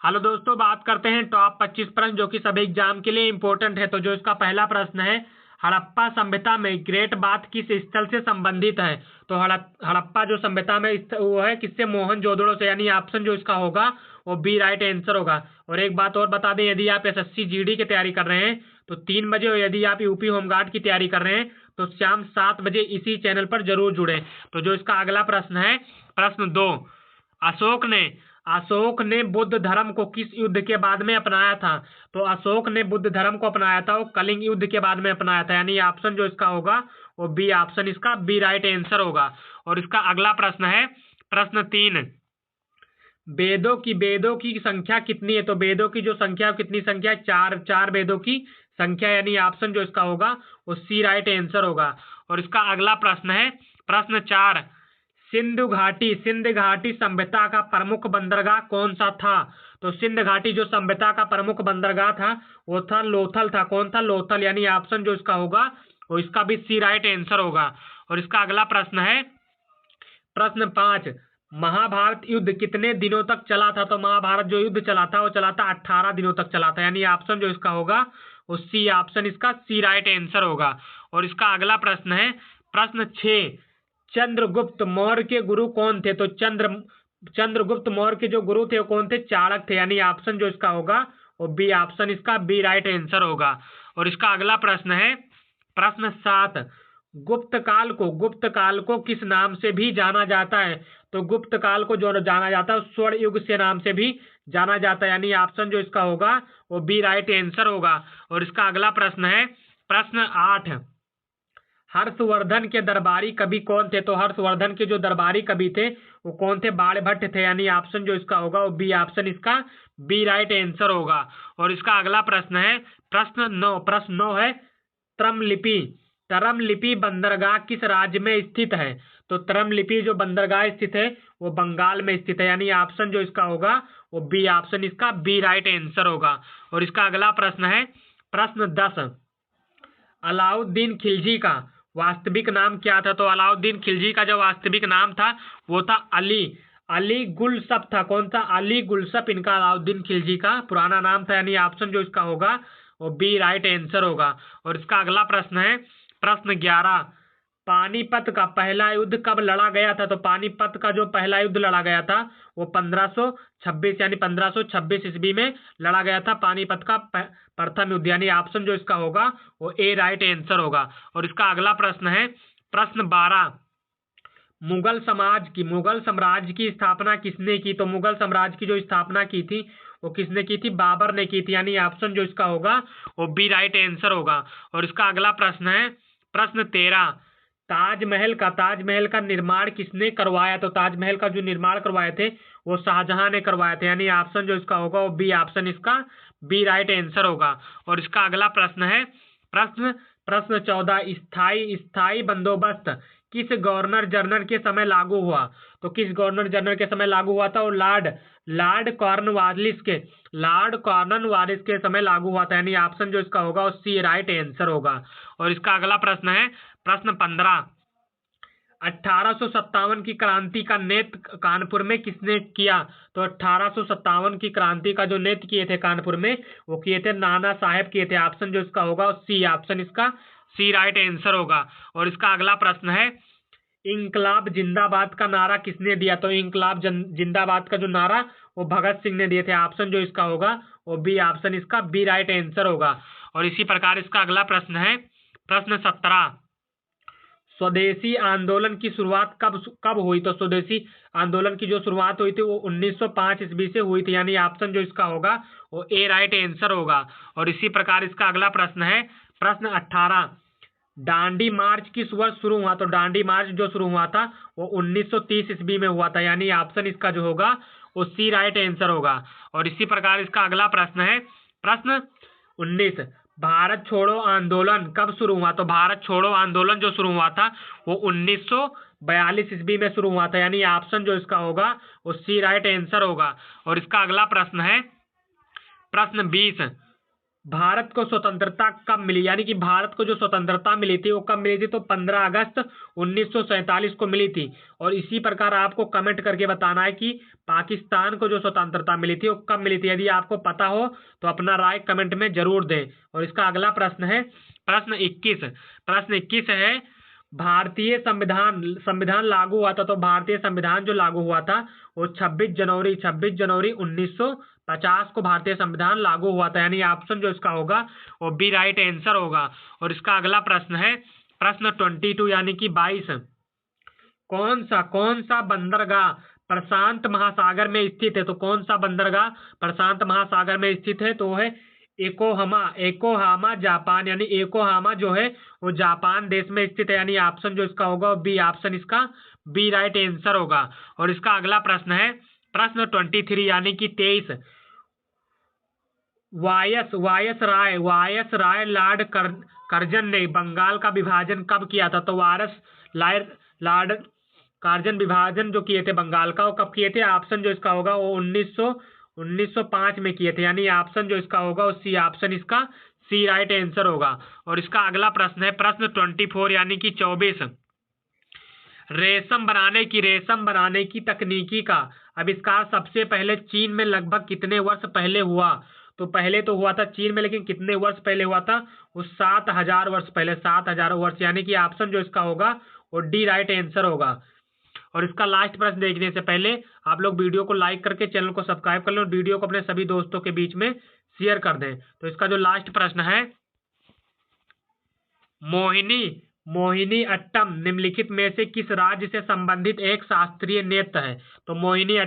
Hello दोस्तों, बात करते हैं टॉप 25 प्रश्न जो कि सभी एग्जाम के लिए इंपॉर्टेंट है। तो जो इसका पहला प्रश्न है, हड़प्पा सभ्यता में ग्रेट बाथ किस स्थल से संबंधित है? तो हड़प्पा जो सभ्यता में वो है किससे? मोहनजोदड़ो से। यानी ऑप्शन जो इसका होगा वो बी राइट आंसर होगा। और एक बात और बता दें, यदि आप एसएससी जीडी की तैयारी कर रहे हैं तो 3 बजे, और यदि आप यूपी होमगार्ड की तैयारी कर रहे हैं तो शाम 7 बजे इसी चैनल पर जरूर जुड़े। तो जो इसका अगला प्रश्न है, प्रश्न 2, अशोक ने बुद्ध धर्म को किस युद्ध के बाद में अपनाया था? तो अशोक ने बुद्ध धर्म को अपनाया था वो कलिंग युद्ध के बाद में अपनाया था। यानी ऑप्शन जो इसका होगा वो बी ऑप्शन इसका बी राइट आंसर होगा। और इसका अगला प्रश्न है, प्रश्न 3, वेदों की संख्या कितनी है? तो वेदों की जो संख्या, कितनी संख्या है? 4 वेदों की संख्या। यानी ऑप्शन जो इसका होगा वो सी राइट आंसर होगा। और इसका अगला प्रश्न है, प्रश्न 4, सिंध घाटी सभ्यता का प्रमुख बंदरगाह कौन सा था? तो सिंध घाटी जो सभ्यता का प्रमुख बंदरगाह था वो था लोथल था। कौन था? लोथल। यानी ऑप्शन जो इसका होगा वो इसका भी सी राइट आंसर होगा। और इसका अगला प्रश्न है, प्रश्न 5, महाभारत युद्ध कितने दिनों तक चला था? तो महाभारत जो युद्ध चला था वो चला था 18 दिनों तक चला था। यानी ऑप्शन जो इसका होगा वो सी ऑप्शन इसका सी राइट आंसर होगा। और इसका अगला प्रश्न है, प्रश्न 6, चंद्रगुप्त मौर्य के गुरु कौन थे? तो चंद्रगुप्त मौर्य के जो गुरु थे वो कौन थे? चाणक्य थे। यानी ऑप्शन जो इसका होगा वो बी ऑप्शन इसका बी राइट आंसर होगा। और इसका अगला प्रश्न है, प्रश्न 7, गुप्त काल को किस नाम से भी जाना जाता है? तो गुप्त काल को जो जाना जाता है स्वर्ण युग से नाम से भी जाना जाता है। यानी ऑप्शन जो इसका होगा वो बी राइट आंसर होगा। और इसका अगला प्रश्न है, प्रश्न 8, हर्षवर्धन के दरबारी कवि कौन थे? तो हर्षवर्धन के जो दरबारी कवि थे वो कौन थे? बाणभट्ट थे। यानी ऑप्शन जो इसका होगा वो बी ऑप्शन इसका बी राइट आंसर होगा। और इसका अगला प्रश्न है, प्रश्न 9 है, तरमलिपि बंदरगाह किस राज्य में स्थित है? तो तरमलिपि जो बंदरगाह स्थित है वो बंगाल में स्थित है। यानी ऑप्शन जो इसका होगा वो बी ऑप्शन इसका बी राइट आंसर होगा। और इसका अगला प्रश्न है, प्रश्न 10, अलाउद्दीन खिलजी का वास्तविक नाम क्या था? तो अलाउद्दीन खिलजी का जो वास्तविक नाम था वो था अली गुलसप था। कौन सा? अली गुलसप इनका अलाउद्दीन खिलजी का पुराना नाम था। यानी ऑप्शन जो इसका होगा वो बी राइट आंसर होगा। और इसका अगला प्रश्न है, प्रश्न 11, पानीपत का पहला युद्ध कब लड़ा गया था? तो पानीपत का जो पहला युद्ध लड़ा गया था वो 1526 यानी 1526 ईस्वी में लड़ा गया था पानीपत का प्रथम युद्ध। यानी ऑप्शन जो इसका होगा वो ए राइट आंसर होगा। और इसका अगला प्रश्न है, प्रश्न 12, मुगल साम्राज्य की स्थापना किसने की? तो मुगल साम्राज्य की जो स्थापना की थी वो किसने की थी? बाबर ने की थी। यानी ऑप्शन जो इसका होगा वो बी राइट आंसर होगा। और इसका अगला प्रश्न है, प्रश्न 13, ताजमहल का निर्माण किसने करवाया? तो ताजमहल का जो निर्माण करवाए थे वो शाहजहां ने करवाए थे। यानी ऑप्शन जो इसका होगा वो बी ऑप्शन इसका बी राइट आंसर होगा। और इसका अगला प्रश्न है, प्रश्न 14, स्थाई बंदोबस्त किस गवर्नर जनरल के समय लागू हुआ? तो किस गवर्नर जनरल के समय लागू हुआ था? और लॉर्ड कॉर्नवालिस के समय लागू हुआ था। यानी ऑप्शन जो इसका होगा वो सी राइट आंसर होगा। और इसका अगला प्रश्न है, प्रश्न 15, 1857 की क्रांति का नेतृत्व कानपुर में किसने किया? तो 1857 की क्रांति का जो नेतृत्व किए थे कानपुर में वो किए थे नाना साहेब किए थे। ऑप्शन जो इसका होगा सी ऑप्शन इसका सी राइट आंसर होगा। और इसका अगला प्रश्न है, इंकलाब जिंदाबाद का नारा किसने दिया? तो इंकलाब जिंदाबाद का जो नारा वो भगत सिंह ने दिए थे। ऑप्शन जो इसका होगा वो बी ऑप्शन इसका बी राइट आंसर होगा। और इसी प्रकार इसका अगला प्रश्न है, प्रश्न 17, स्वदेशी आंदोलन की शुरुआत कब हुई? तो स्वदेशी आंदोलन की जो शुरुआत हुई थी वो 1905 ईस्वी से हुई थी। यानी ऑप्शन जो इसका होगा वो ए राइट आंसर होगा। और इसी प्रकार इसका अगला प्रश्न है, प्रश्न 18, दांडी मार्च किस वर्ष शुरू हुआ? तो दांडी मार्च जो शुरू हुआ था वो 1930 ईस्वी में हुआ था। यानी ऑप्शन इसका जो होगा वो सी राइट आंसर होगा। और इसी प्रकार इसका अगला प्रश्न है, प्रश्न 19, भारत छोड़ो आंदोलन कब शुरू हुआ? तो भारत छोड़ो आंदोलन जो शुरू हुआ था वो 1942 ईस्वी में शुरू हुआ था। यानी ऑप्शन जो इसका होगा वो सी राइट आंसर होगा। और इसका अगला प्रश्न है, प्रश्न 20, भारत को स्वतंत्रता कब मिली, यानी कि भारत को जो स्वतंत्रता मिली थी वो कब मिली थी, तो 15 अगस्त 1947 को मिली थी। और इसी प्रकार आपको कमेंट करके बताना है कि पाकिस्तान को जो स्वतंत्रता मिली थी वो कब मिली थी। यदि आपको पता हो तो अपना राय कमेंट में जरूर दें। और इसका अगला प्रश्न है प्रश्न 21 है, भारतीय संविधान लागू हुआ था, तो भारतीय संविधान जो लागू हुआ था वो 26 जनवरी 1950 को भारतीय संविधान लागू हुआ था, यानी ऑप्शन जो इसका होगा वो बी राइट आंसर होगा। और इसका अगला प्रश्न है प्रश्न 22 यानी कि 22, कौन सा बंदरगाह प्रशांत महासागर में स्थित है, तो कौन सा बंदरगाह प्रशांत महासागर में स्थित है, तो वो है योकोहामा जापान, यानी योकोहामा जो है वो जापान देश में स्थित है, यानी ऑप्शन जो इसका होगा वो बी ऑप्शन इसका बी राइट आंसर होगा। और इसका अगला प्रश्न है प्रश्न 23 यानी कि 23, वायस राय लॉर्ड कर्जन ने बंगाल का विभाजन कब किया था, तो वायस लॉर्ड कर्जन विभाजन जो किए थे बंगाल का वो कब किए थे, ऑप्शन जो इसका होगा वो 1905 में किए थे, यानी ऑप्शन जो इसका होगा वो सी ऑप्शन इसका सी राइट आंसर होगा। और इसका अगला प्रश्न है प्रश्न 24 यानी कि 24, रेशम बनाने की तकनीकी का आविष्कार सबसे पहले चीन में लगभग कितने वर्ष पहले हुआ, तो पहले तो हुआ था चीन में, लेकिन कितने वर्ष पहले हुआ था, वो 7000 वर्ष पहले, 7000 वर्ष, यानी कि ऑप्शन जो इसका होगा वो डी राइट आंसर होगा। और इसका लास्ट प्रश्न देखने से पहले आप लोग वीडियो को लाइक करके चैनल को सब्सक्राइब कर लें और वीडियो को अपने सभी दोस्तों के बीच में शेयर कर दें। तो इसका जो लास्ट प्रश्न है, मोहिनी अट्टम निम्नलिखित में से किस राज्य से संबंधित एक शास्त्रीय नृत्य है, तो मोहिनी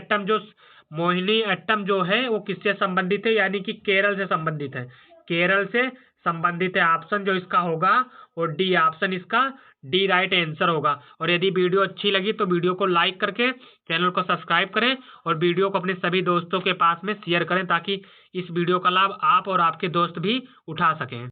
अट्टम जो है वो किससे संबंधित है, यानी कि केरल से संबंधित है, केरल से संबंधित है। ऑप्शन जो इसका होगा वो डी ऑप्शन इसका डी राइट आंसर होगा। और यदि वीडियो अच्छी लगी तो वीडियो को लाइक करके चैनल को सब्सक्राइब करें और वीडियो को अपने सभी दोस्तों के पास में शेयर करें, ताकि इस वीडियो का लाभ आप और आपके दोस्त भी उठा सकें।